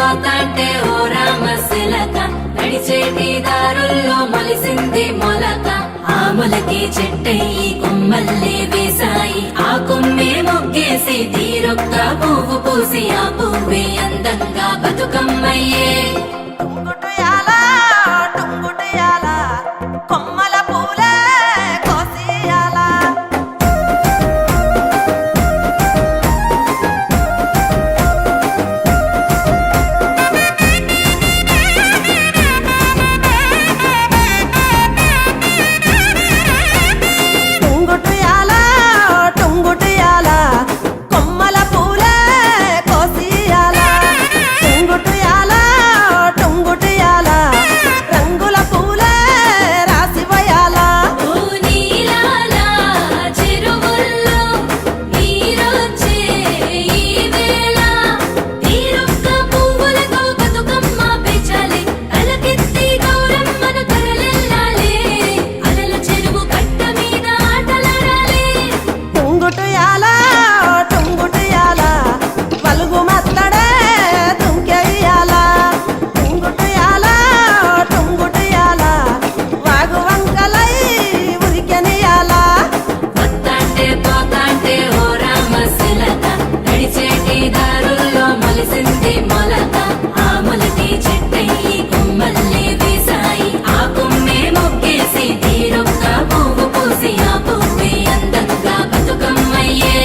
పోతాంటే ఓ రామశిలక నడిచేటి దారుల్లో మొలిసింది మొలక ఆ మొలకి చెట్టయి కొమ్మల్లే వేసాయి ఆ కొమ్మే మొగ్గేసి తీరొక్క పువ్వు పూసి ఆ పువ్వే అందంగా బతుకమ్మయ్యే కొమ్మల పూలే కోసియాల టుంగుటుయాల టుంగుటుయాల కొమ్మల పూలే కోసియాల టుంగుటుయాల టుంగుటుయాల రంగుల పూలే రాసివయాల ఓ నీలాల చెరువుల్లో నీరొచ్చే ఈ వేళ తీరొక్క పువ్వులతో బతుకమ్మ పెంచాలి అలకెత్తి గౌరమ్మను కరలెల్లాలి అలల చెరువు కట్ట మీద ఆటలాడాలి టుంగుటుయాల టుంగుటుయాల వలుగు మత్తడే దుంకెయ్యాల టుంగుటుయాల టుంగుటుయాల వాగు వంకలై ఉరికెనియాల వత్తాంటే పోతాంటే ఓ రామశిలక నడిచేటి దారుల్లో మొలిసింది మొలక ఆ మొలకి చెట్టయి కొమ్మల్లే వేసాయి ఆ కొమ్మే మొగ్గేసి తీరొక్క పువ్వు పూసి ఆ పువ్వే అందంగా బతుకమ్మయ్యే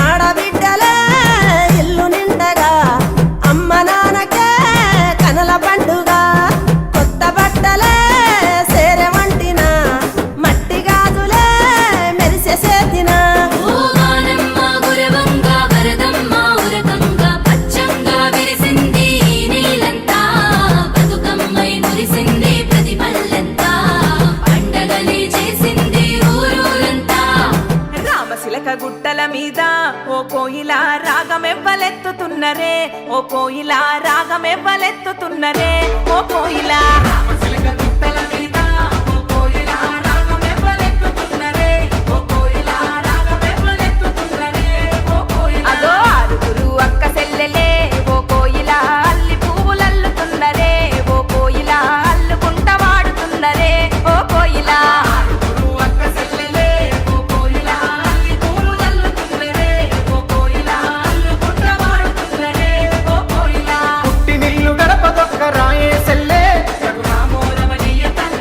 ఆడబిడ్డలే ఇల్లు నిండగా అమ్మ నాన్నకే కనల పండుగ కొత్త బట్టలే సేరె వంటిన మట్టి గాజులే మెరిసె చేతిన ఓ వానమ్మ గురవంగ వరదమ్మ ఉరకంగా పచ్చంగా విరిసింది ఈ నీలంతా బతుకమ్మై మురిసింది ప్రతి పల్లెంతా పండగలే చేసింది ఊరూరంతా రామశిలక గుట్టల మీద ఓ కోయిల రాగమెవ్వలెత్తుతున్నరే ఓ కోయిల రాగమెవ్వలెత్తుతున్నరే ఓ కోయిల రామశిలక గుట్టల మీద ఓ కోయిల రాగమెవ్వలెత్తుతున్నరే ఓ కోయిల రాగమెవ్వలెత్తుతున్నరే ఓ కోయిల అదో ఆరుగురు అక్క చెల్లెలే ఓ కోయిల అల్లి పువ్వులల్లుతున్నరే ఓ కోయిల అల్లుకుంట వాడుతున్నరే ఓ కోయిల ఆరుగురు అక్క చెల్లెలే ఓ కోయిల అల్లి పువ్వులల్లుతున్నరే ఓ కోయిల అల్లుకుంట వాడుతున్నరే ఓ కోయిల పుట్టినిల్లు గడప దొక్క రాయే సెల్లే రఘురామోరమణీయ తన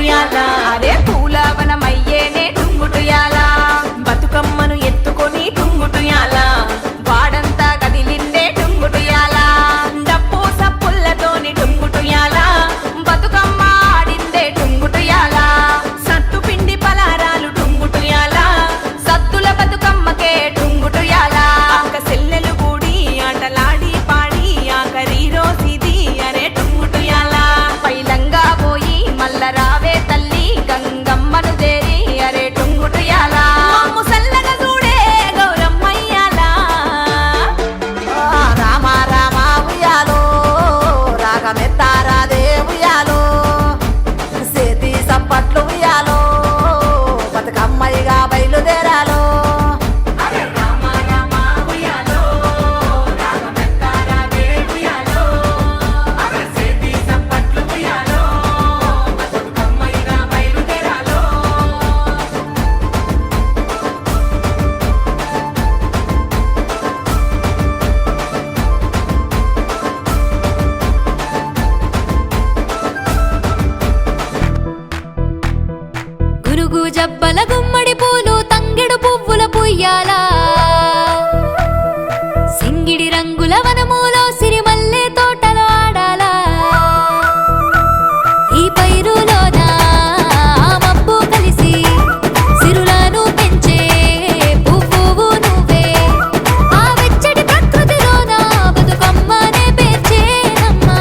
టుంగుటుయాల అరే పూలవనమయ్యేనే టుంగుటుయాల బతుకమ్మను ఎత్తుకొని టుంగుటుయాల వాడంతా కదిలిందే టుంగుటుయాల డప్పు సప్పుల్లతోని టుంగుటుయాల బతుకమ్మ ఆడిందే టుంగుటుయాల సత్తు పిండి పలారాలు టుంగుటుయాల సత్తుల బతుకమ్మకే టుంగుటుయాల అక్క సెల్లెలు కూడి ఆటలాడి పాడి ఆఖరి రోజుది అరే టుంగుటుయాల పైలంగా పోయి మల్ల రావే తల్లి గంగమ్మను దేరి అరే టుంగుటుయాల ముసల్లగా చూడే గౌరమ్మయ్యాల రామ రామ ఉయ్యాలో రాగమెత్తారాదే ఉయ్యాలో సేతి సప్పట్లు ఉయ్యాలో బతుకమ్మయ్యగా బయలుదేరాలో రామ రామ ఉయ్యాలో రాగమెత్తారాదే ఉయ్యాలో సేతి సప్పట్లు ఉయ్యాలో బతుకమ్మయ్యగా బయలుదేరాలో గురుగు జబ్బల గుమ్మడి పూలు తంగెడు పువ్వుల పుయ్యాల సింగిడి రంగుల వనములో సిరిమల్లె తోటలో ఆడాలా ఈ పైరులోన ఆ మబ్బు కలిసి సిరులను పెంచే పువ్వు నువ్వే ఆ వెచ్చటి ప్రకృతిలోన బతుకమ్మనే పేర్చేనమ్మా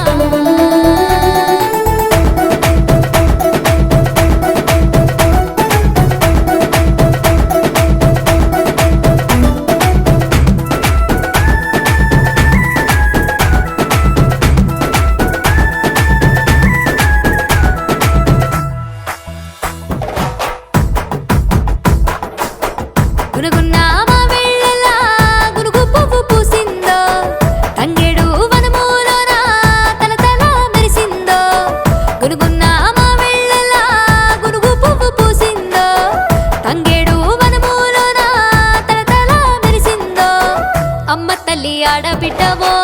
గునుగున్న మా వెళ్ళలా గునుగు పువ్వు పూసిందో తంగేడు వనములోన తల తల మెరిసిందో గునుగున్న మా వెళ్ళలా గునుగు పువ్వు పూసిందో తంగేడు వనములోన తల తల మెరిసిందో అమ్మ తల్లి ఆడబిడ్డవో